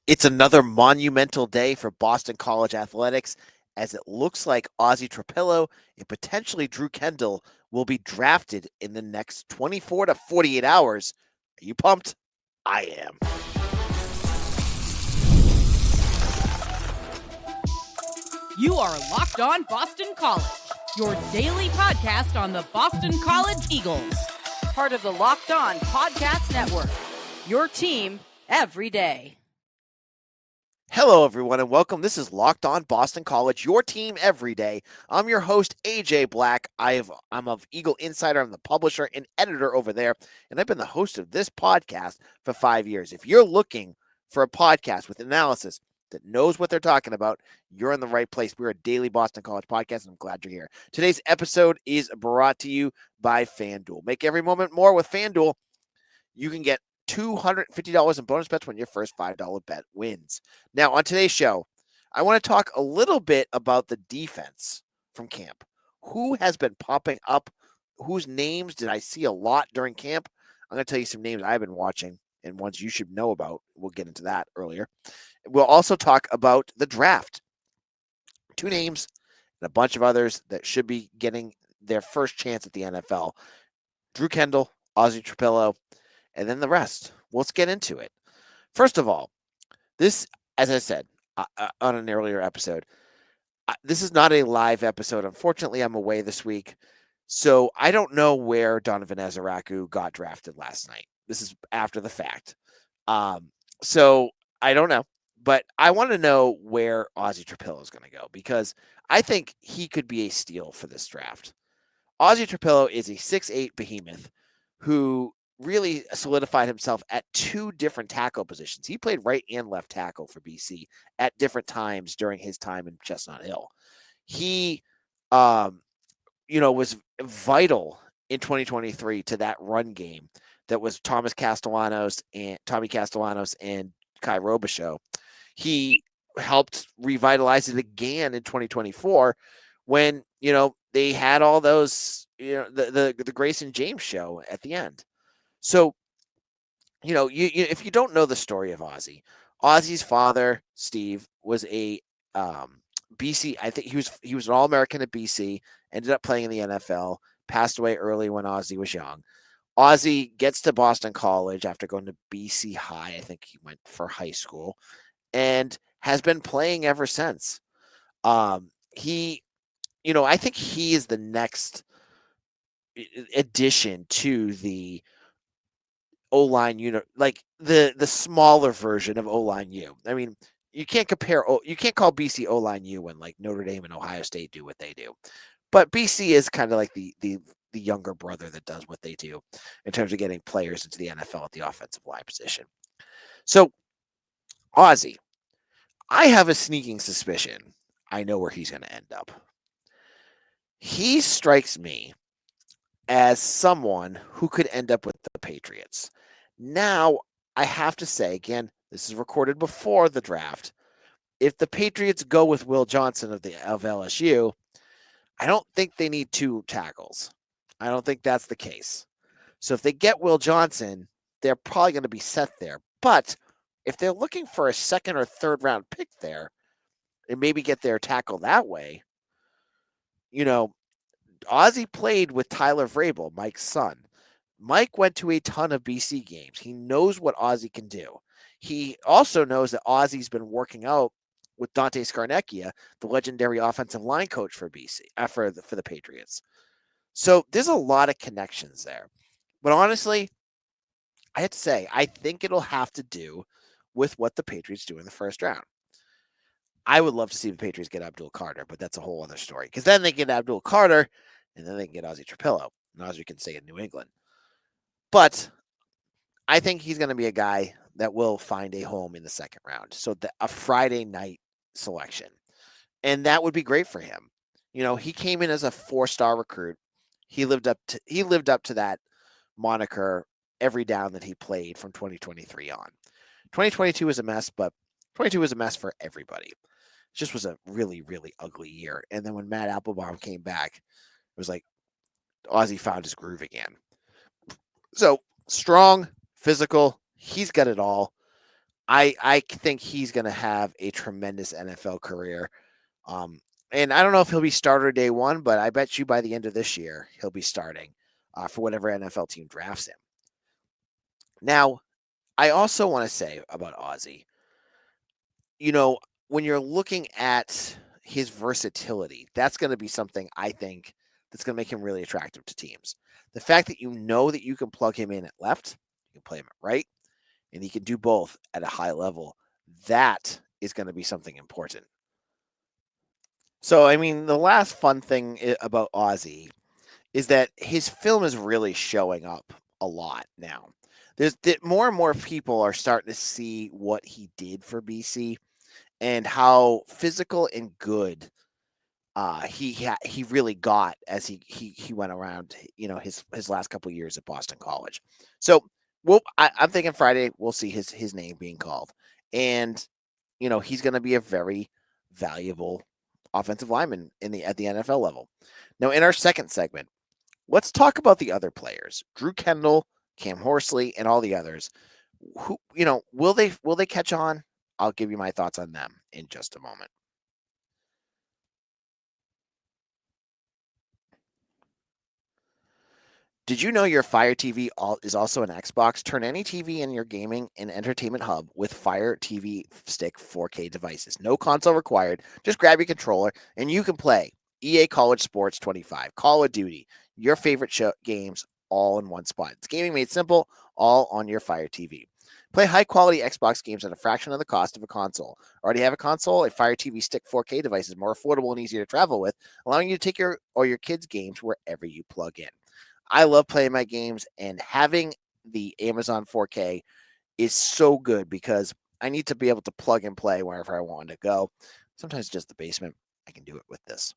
It's another monumental day for Boston College athletics as it looks like Ozzy Trapilo and potentially Drew Kendall will be drafted in the next 24 to 48 hours. Are you pumped? I am. You are Locked On Boston College, your daily podcast on the Boston College Eagles. Part of the Locked On Podcast Network, your team every day. Hello, everyone, and welcome. This is Locked On Boston College, your team every day. I'm your host, AJ Black. I'm of Eagle Insider. I'm the publisher and editor over there, and I've been the host of this podcast for 5 years. If you're looking for a podcast with analysis that knows what they're talking about, you're in the right place. We're a daily Boston College podcast, and I'm glad you're here. Today's episode is brought to you by FanDuel. Make every moment more with FanDuel. You can get $250 in bonus bets when your first $5 bet wins. Now, on today's show, I want to talk a little bit about the defense from camp. Who has been popping up? Whose names did I see a lot during camp? I'm going to tell you some names I've been watching and ones you should know about. We'll get into that earlier. We'll also talk about the draft. 2 names and a bunch of others that should be getting their first chance at the NFL. Drew Kendall, Ozzy Trapilo, and then the rest. Let's get into it. First of all, this, as I said on an earlier episode, this is not a live episode. Unfortunately, I'm away this week, so I don't know where Donovan Ezeraku got drafted last night. This is after the fact. So I don't know, but I want to know where Ozzy Trapilo is going to go because I think he could be a steal for this draft. Ozzy Trapilo is a 6'8" behemoth who really solidified himself at 2 different tackle positions. He played right and left tackle for BC at different times during his time in Chestnut Hill. He, was vital in 2023 to that run game that was Tommy Castellanos and Kai Robichaux. He helped revitalize it again in 2024 when, they had all those, the Grayson James show at the end. So, you if you don't know the story of Ozzy's father, Steve, was a BC. I think he was an All-American at BC, ended up playing in the NFL, passed away early when Ozzy was young. Ozzy gets to Boston College after going to BC High. I think he went for high school and has been playing ever since. He, I think he is the next addition to the O-line unit, like the smaller version of O-line U. I mean, you can't call BC O-line U when like Notre Dame and Ohio State do what they do. But BC is kind of like the younger brother that does what they do in terms of getting players into the NFL at the offensive line position. So, Ozzy, I have a sneaking suspicion I know where he's going to end up. He strikes me as someone who could end up with the Patriots. Now, I have to say, again, this is recorded before the draft. If the Patriots go with Will Johnson of LSU, I don't think they need 2 tackles. I don't think that's the case. So if they get Will Johnson, they're probably going to be set there. But if they're looking for a second or third round pick there and maybe get their tackle that way, Ozzy played with Tyler Vrabel, Mike's son. Mike went to a ton of BC games. He knows what Ozzy can do. He also knows that Ozzy's been working out with Dante Scarnecchia, the legendary offensive line coach for BC, for the Patriots. So there's a lot of connections there. But honestly, I have to say, I think it'll have to do with what the Patriots do in the first round. I would love to see the Patriots get Abdul Carter, but that's a whole other story. Because then they get Abdul Carter, and then they can get Ozzy Trapilo, and Ozzy can stay in New England. But I think he's going to be a guy that will find a home in the second round. So a Friday night selection. And that would be great for him. He came in as a 4-star recruit. He lived up to that moniker every down that he played from 2023 on. 2022 was a mess, but 22 was a mess for everybody. It just was a really, really ugly year. And then when Matt Applebaum came back, it was like Ozzy found his groove again. So strong, physical, he's got it all. I think he's going to have a tremendous NFL career. Um, and I don't know if he'll be starter day one, but I bet you by the end of this year he'll be starting for whatever NFL team drafts him. Now, I also want to say about Ozzy, you know, when you're looking at his versatility, that's going to be something I think that's going to make him really attractive to teams. The fact that you know that you can plug him in at left, you can play him at right, and he can do both at a high level, that is going to be something important. So, I mean, the last fun thing about Ozzy is that his film is really showing up a lot now. There's more and more people are starting to see what he did for BC and how physical and good he really got as he went around, his last couple of years at Boston College. So I'm thinking Friday we'll see his name being called, and he's going to be a very valuable offensive lineman at the NFL level. Now, in our second segment, let's talk about the other players: Drew Kendall, Cam Horsley, and all the others. Who will they catch on? I'll give you my thoughts on them in just a moment. Did you know your Fire TV is also an Xbox? Turn any TV in your gaming and entertainment hub with Fire TV Stick 4K devices. No console required. Just grab your controller and you can play EA College Sports 25, Call of Duty, your favorite games all in one spot. It's gaming made simple, all on your Fire TV. Play high quality Xbox games at a fraction of the cost of a console. Already have a console? A Fire TV Stick 4K device is more affordable and easier to travel with, allowing you to take your kids' games wherever you plug in. I love playing my games, and having the Amazon 4K is so good because I need to be able to plug and play wherever I want to go. Sometimes just the basement. I can do it with this.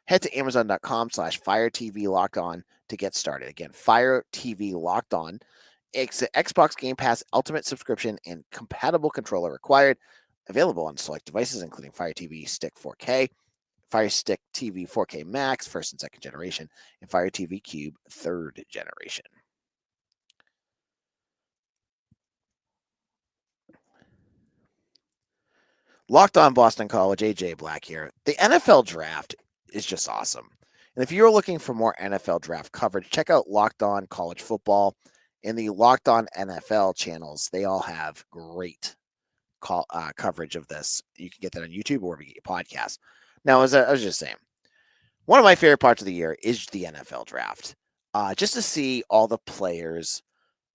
Head to amazon.com/Fire TV Locked On to get started. Again, Fire TV Locked On. Xbox Game Pass Ultimate subscription and compatible controller required. Available on select devices, including Fire TV Stick 4K, Fire Stick TV 4K Max, first and second generation, and Fire TV Cube, third generation. Locked on Boston College, AJ Black here. The NFL draft is just awesome. And if you're looking for more NFL draft coverage, check out Locked On College Football and the Locked On NFL channels. They all have great coverage of this. You can get that on YouTube or wherever you get your podcasts. Now, as I was just saying, one of my favorite parts of the year is the NFL draft. Just to see all the players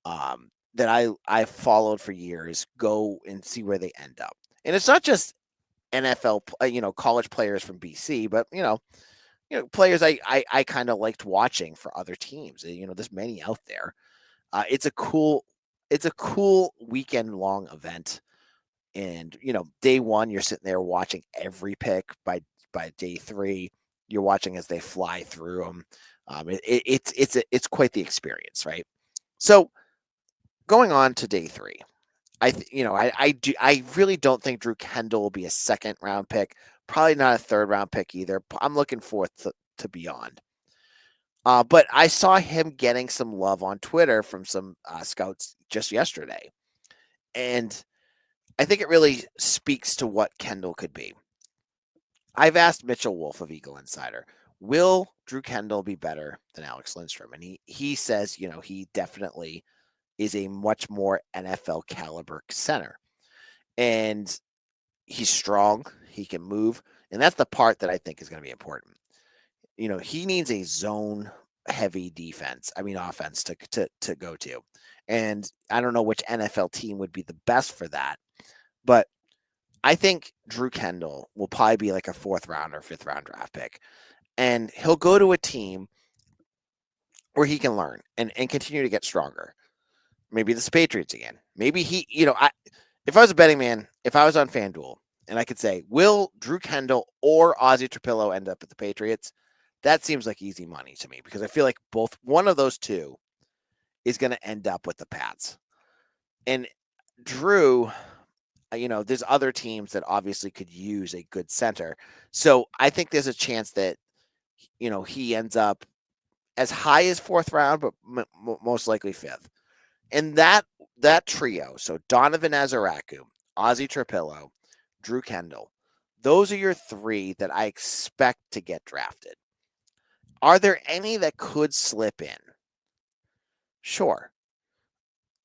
that I've followed for years go and see where they end up. And it's not just NFL, college players from BC, but players I kind of liked watching for other teams. There's many out there. It's a cool weekend long event, and day one you're sitting there watching every pick. By day three, you're watching as they fly through them. It's quite the experience, right? So going on to day three, I really don't think Drew Kendall will be a second round pick. Probably not a third round pick either. I'm looking forward to beyond. But I saw him getting some love on Twitter from some scouts just yesterday, and I think it really speaks to what Kendall could be. I've asked Mitchell Wolf of Eagle Insider, will Drew Kendall be better than Alex Lindstrom? And he says, he definitely is a much more NFL caliber center. And he's strong, he can move, and that's the part that I think is going to be important. He needs a zone heavy offense to go to. And I don't know which NFL team would be the best for that, but I think Drew Kendall will probably be like a fourth round or fifth round draft pick. And he'll go to a team where he can learn and continue to get stronger. Maybe the Patriots again. Maybe if I was a betting man, if I was on FanDuel and I could say, will Drew Kendall or Ozzie Trapilo end up at the Patriots? That seems like easy money to me because I feel like one of those two is going to end up with the Pats. And Drew, there's other teams that obviously could use a good center. So I think there's a chance that, he ends up as high as fourth round, but most likely fifth. And that trio, so Donovan Azaraku, Ozzy Trapilo, Drew Kendall. Those are your three that I expect to get drafted. Are there any that could slip in? Sure.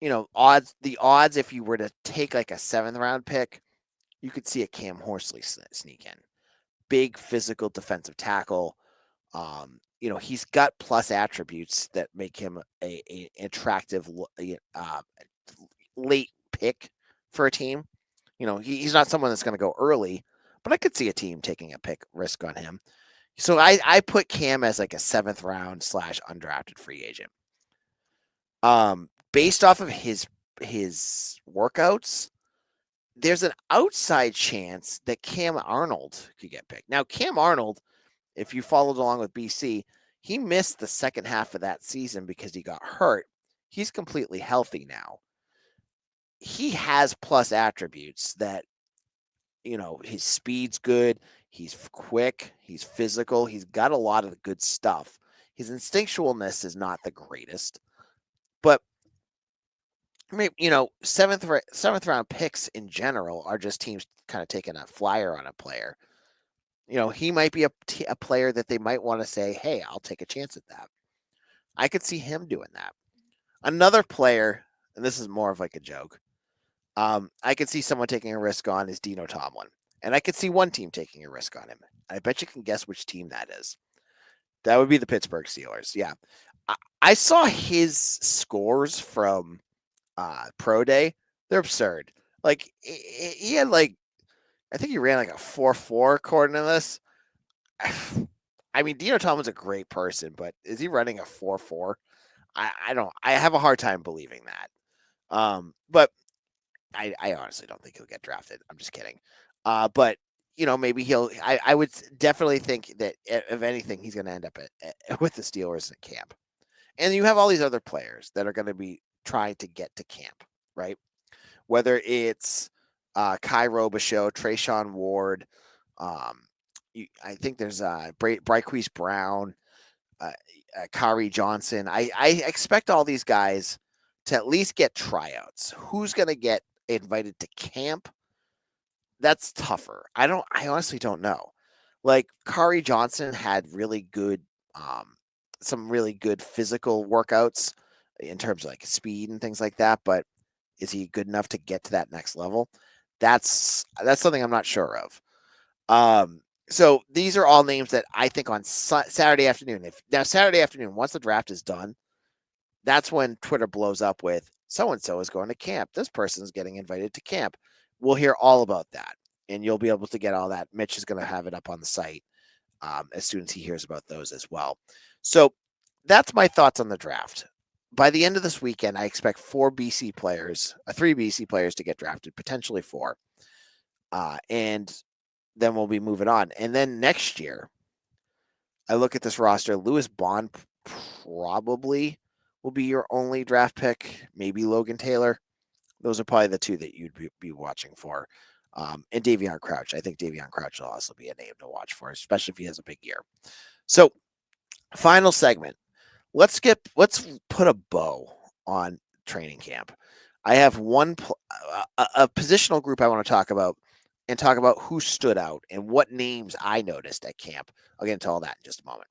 The odds if you were to take like a 7th round pick, you could see a Cam Horsley sneak in. Big physical defensive tackle. He's got plus attributes that make him a attractive late pick for a team. He's not someone that's going to go early, but I could see a team taking a pick risk on him. So I put Cam as like a 7th round / undrafted free agent. Based off of his workouts, there's an outside chance that Cam Arnold could get picked. Now, Cam Arnold, if you followed along with BC, he missed the second half of that season because he got hurt. He's completely healthy now. He has plus attributes that, his speed's good. He's quick. He's physical. He's got a lot of good stuff. His instinctualness is not the greatest, but maybe, seventh round picks in general are just teams kind of taking a flyer on a player. He might be a player that they might want to say, hey, I'll take a chance at that. I could see him doing that. Another player, and this is more of like a joke, I could see someone taking a risk on is Dino Tomlin. And I could see one team taking a risk on him. I bet you can guess which team that is. That would be the Pittsburgh Steelers. Yeah. I saw his scores from Pro Day. They're absurd. Like, he had like, I think he ran like a 4.4 according to this. I mean, Dino Tomlin's a great person, but is he running a 4.4? I don't. I have a hard time believing that. But I honestly don't think he'll get drafted. I'm just kidding. But maybe he'll. I would definitely think that if anything, he's going to end up with the Steelers at camp. And you have all these other players that are going to be trying to get to camp, right? Whether it's Kai Robichaux, Trayshawn Ward, I think there's Bryquise Brown, Kari Johnson. I expect all these guys to at least get tryouts. Who's going to get invited to camp? That's tougher. I honestly don't know. Like Kari Johnson had really good, some really good physical workouts in terms of like speed and things like that. But is he good enough to get to that next level? That's something I'm not sure of. So these are all names that I think on Saturday afternoon. Saturday afternoon, once the draft is done, that's when Twitter blows up with so-and-so is going to camp. This person's getting invited to camp. We'll hear all about that, and you'll be able to get all that. Mitch is going to have it up on the site as soon as he hears about those as well. So that's my thoughts on the draft. By the end of this weekend, I expect 3 BC players to get drafted, potentially 4. And then we'll be moving on. And then next year, I look at this roster. Lewis Bond probably will be your only draft pick. Maybe Logan Taylor. Those are probably the 2 that you'd be watching for. And Davion Crouch. I think Davion Crouch will also be a name to watch for, especially if he has a big year. So, final segment. Let's put a bow on training camp. I have a positional group I want to talk about and talk about who stood out and what names I noticed at camp. I'll get into all that in just a moment.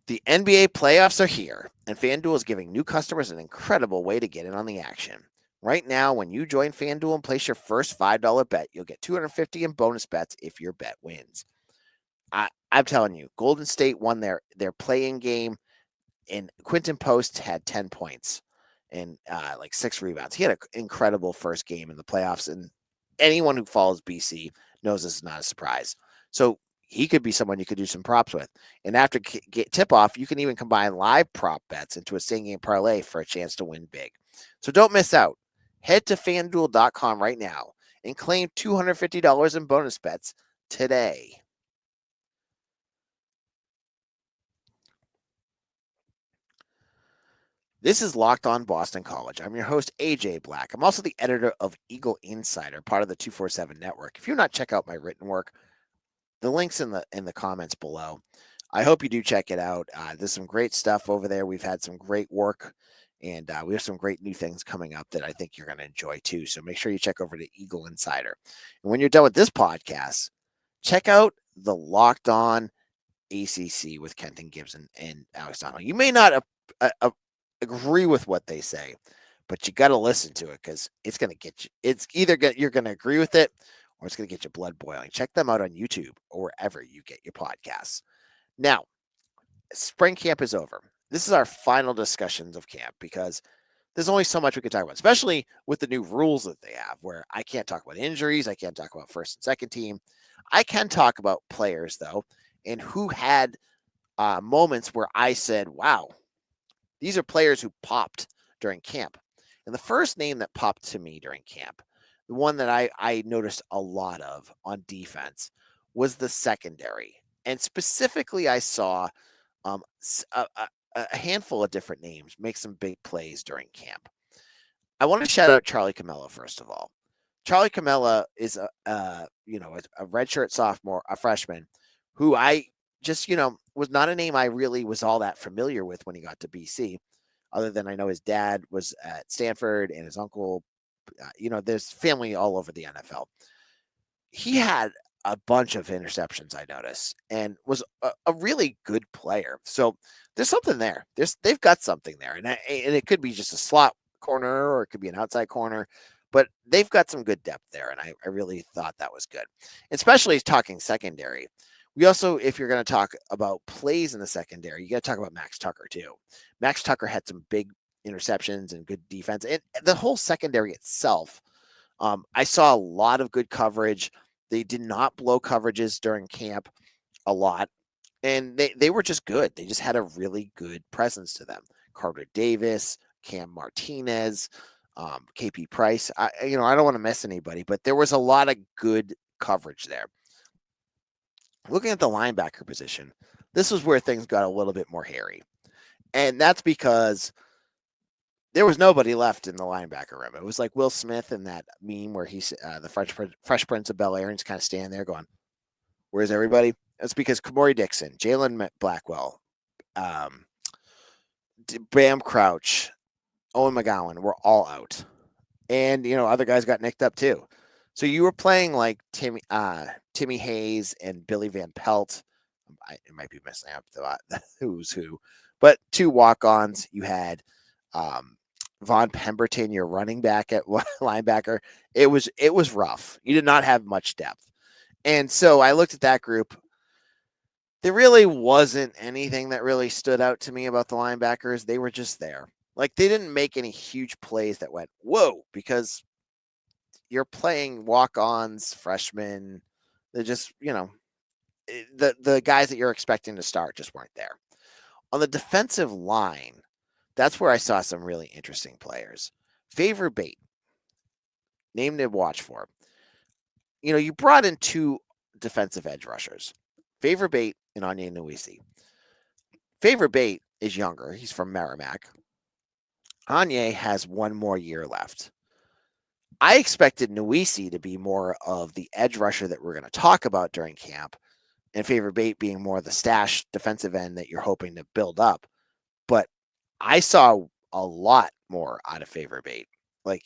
The NBA playoffs are here, and FanDuel is giving new customers an incredible way to get in on the action. Right now, when you join FanDuel and place your first $5 bet, you'll get $250 in bonus bets if your bet wins. I'm telling you, Golden State won their play-in game, and Quinton Post had 10 points and like 6 rebounds. He had an incredible first game in the playoffs, and anyone who follows BC knows this is not a surprise. So he could be someone you could do some props with. And after tip-off, you can even combine live prop bets into a same-game parlay for a chance to win big. So don't miss out. Head to FanDuel.com right now and claim $250 in bonus bets today. This is Locked On Boston College. I'm your host, AJ Black. I'm also the editor of Eagle Insider, part of the 247 network. If you're not check out my written work, the link's in the comments below. I hope you do check it out. There's some great stuff over there. We've had some great work, and we have some great new things coming up that I think you're going to enjoy too. So make sure you check over to Eagle Insider. And when you're done with this podcast, check out the Locked On ACC with Kenton Gibson and Alex Donald. You may not agree with what they say, but you got to listen to it because it's going to get you. It's either you're going to agree with it or it's going to get your blood boiling. Check them out on YouTube or wherever you get your podcasts. Now, spring camp is over. This is our final discussions of camp because there's only so much we can talk about, especially with the new rules that they have, where I can't talk about injuries. I can't talk about first and second team. I can talk about players, though, and who had moments where I said, wow, these are players who popped during camp. And the first name that popped to me during camp, the one that I noticed a lot of on defense, was the secondary. And specifically, I saw a handful of different names make some big plays during camp. I want to shout out Charlie Comella first of all. Charlie Comella is a redshirt sophomore, a freshman, who I just was not a name I really was all that familiar with when he got to BC, other than I know his dad was at Stanford and his uncle. There's family all over the NFL. He had a bunch of interceptions, I noticed, and was a really good player. So there's something there. They've got something there, and it could be just a slot corner or it could be an outside corner, but they've got some good depth there, and I really thought that was good, especially talking secondary. We also, if you're going to talk about plays in the secondary, you got to talk about Max Tucker too. Max Tucker had some big interceptions and good defense, and the whole secondary itself. I saw a lot of good coverage. They did not blow coverages during camp a lot, and they were just good. They just had a really good presence to them. Carter Davis, Cam Martinez, KP Price. I don't want to miss anybody, but there was a lot of good coverage there. Looking at the linebacker position, this was where things got a little bit more hairy, and that's because there was nobody left in the linebacker room. It was like Will Smith in that meme where he's the Fresh Prince of Bel Air, and he's kind of standing there going, "Where's everybody?" That's because Kamori Dixon, Jalen Blackwell, Bam Crouch, Owen McGowan were all out, and other guys got nicked up too. So you were playing like Timmy Hayes and Billy Van Pelt. It might be messing up the who's who, but two walk-ons. You had Von Pemberton, your running back at linebacker. It was rough. You did not have much depth, and so I looked at that group. There really wasn't anything that really stood out to me about the linebackers. They were just there. Like they didn't make any huge plays that went whoa because you're playing walk-ons, freshmen. They're just the guys that you're expecting to start just weren't there. On the defensive line, that's where I saw some really interesting players. Favor Bate, name to watch for. You brought in two defensive edge rushers, Favor Bate and Anya Nuisi. Favor Bate is younger. He's from Merrimack. Anya has one more year left. I expected Nuisi to be more of the edge rusher that we're going to talk about during camp, and Favor Bate being more of the stash defensive end that you're hoping to build up. But I saw a lot more out of Favor Bate. Like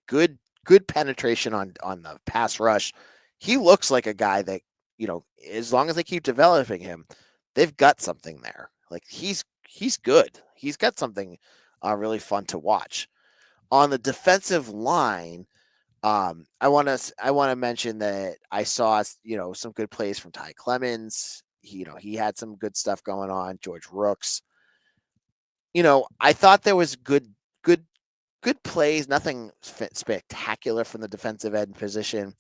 good penetration on the pass rush. He looks like a guy that, as long as they keep developing him, they've got something there. Like he's good. He's got something really fun to watch. On the defensive line, I want to mention that I saw some good plays from Ty Clemens. He had some good stuff going on. George Rooks. I thought there was good plays. Nothing spectacular from the defensive end position.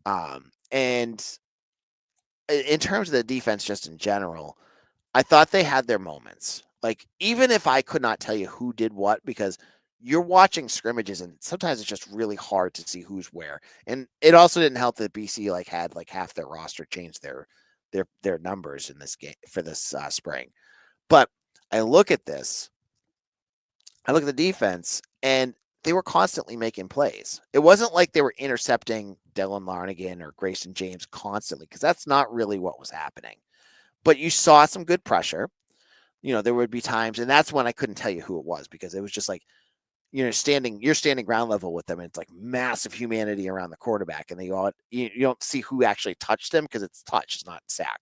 And in terms of the defense, just in general, I thought they had their moments. Like even if I could not tell you who did what, because you're watching scrimmages and sometimes it's just really hard to see who's where. And it also didn't help that BC had half their roster change their numbers in this game for this spring. But I look at this, I look at the defense, and they were constantly making plays. It wasn't like they were intercepting Dylan Larnigan or Grayson James constantly, because that's not really what was happening. but you saw some good pressure. There would be times, and that's when I couldn't tell you who it was because it was just like, you're standing ground level with them, and it's like massive humanity around the quarterback, and you don't see who actually touched them because it's touch, it's not sack.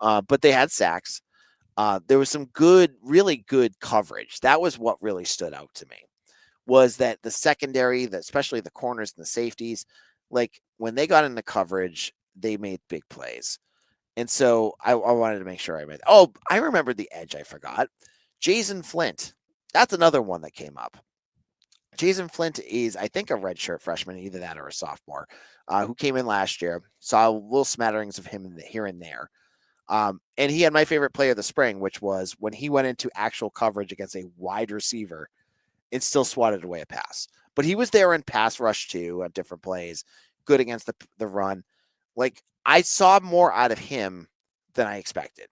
But they had sacks. There was some really good coverage. That was what really stood out to me. Was that the secondary, especially the corners and the safeties, like when they got into coverage, they made big plays. And so I wanted to make sure I made. Oh, I remembered the edge. I forgot. Jason Flint. That's another one that came up. Jason Flint is, I think, a redshirt freshman, either that or a sophomore, who came in last year. Saw little smatterings of him here and there. And he had my favorite play of the spring, which was when he went into actual coverage against a wide receiver and still swatted away a pass. But he was there in pass rush too at different plays, good against the run. Like, I saw more out of him than I expected.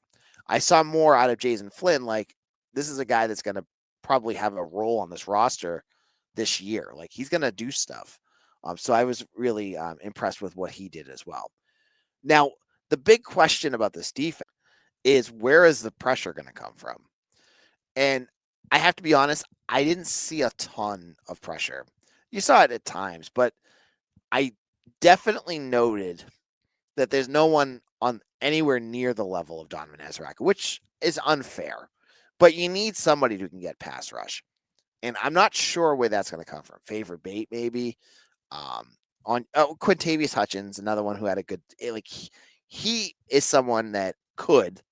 I saw more out of Jason Flynn. Like, this is a guy that's going to probably have a role on this roster this year. Like, he's going to do stuff. So I was really impressed with what he did as well. Now, the big question about this defense is, where is the pressure going to come from? And I have to be honest, I didn't see a ton of pressure. You saw it at times, but I definitely noted that there's no one on anywhere near the level of Donovan Ezra, which is unfair. But you need somebody who can get pass rush. And I'm not sure where that's going to come from. Favor Bate, maybe. Quintavious Hutchins, another one who had a good, he is someone that could,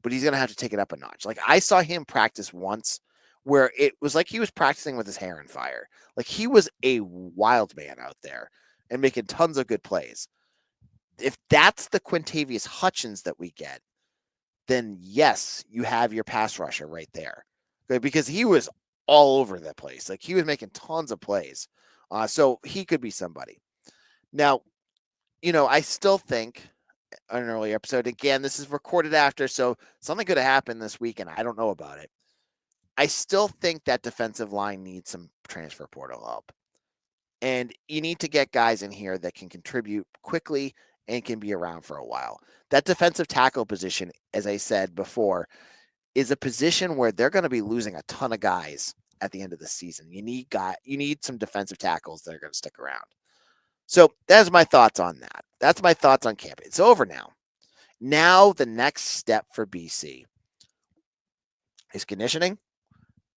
but he's going to have to take it up a notch. Like, I saw him practice once where it was like he was practicing with his hair on fire. Like, he was a wild man out there and making tons of good plays. If that's the Quintavious Hutchins that we get, then yes, you have your pass rusher right there. Because he was all over the place. Like, he was making tons of plays. So he could be somebody. Now, I still think an earlier episode, again, this is recorded after, so something could have happened this week and I don't know about it. I still think that defensive line needs some transfer portal help. And you need to get guys in here that can contribute quickly and can be around for a while. That defensive tackle position, as I said before, is a position where they're going to be losing a ton of guys at the end of the season. You need some defensive tackles that are going to stick around. So that's my thoughts on that. That's my thoughts on camp. It's over now. Now the next step for BC is conditioning,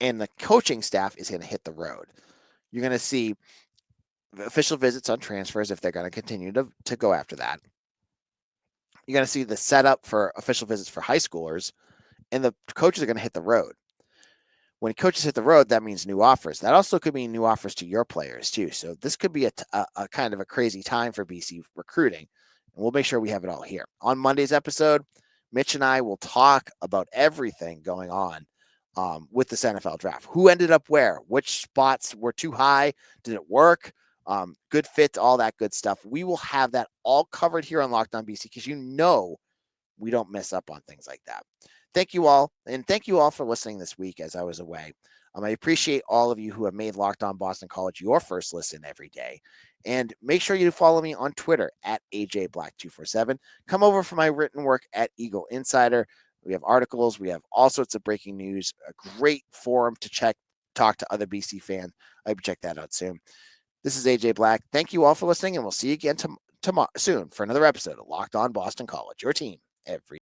and the coaching staff is going to hit the road. You're going to see official visits on transfers if they're going to continue to go after that. You're going to see the setup for official visits for high schoolers, and the coaches are going to hit the road. When coaches hit the road, that means new offers. That also could mean new offers to your players too. So this could be a kind of a crazy time for BC recruiting, and we'll make sure we have it all here. On Monday's episode, Mitch and I will talk about everything going on with this NFL draft. Who ended up where? Which spots were too high? Did it work? Good fits, all that good stuff. We will have that all covered here on Locked On BC because we don't mess up on things like that. Thank you all, and thank you all for listening this week as I was away. I appreciate all of you who have made Locked On Boston College your first listen every day. And make sure you follow me on Twitter at AJBlack247. Come over for my written work at Eagle Insider. We have articles. We have all sorts of breaking news. A great forum to talk to other BC fans. I hope you check that out soon. This is AJ Black. Thank you all for listening, and we'll see you again tomorrow soon for another episode of Locked On Boston College, your team every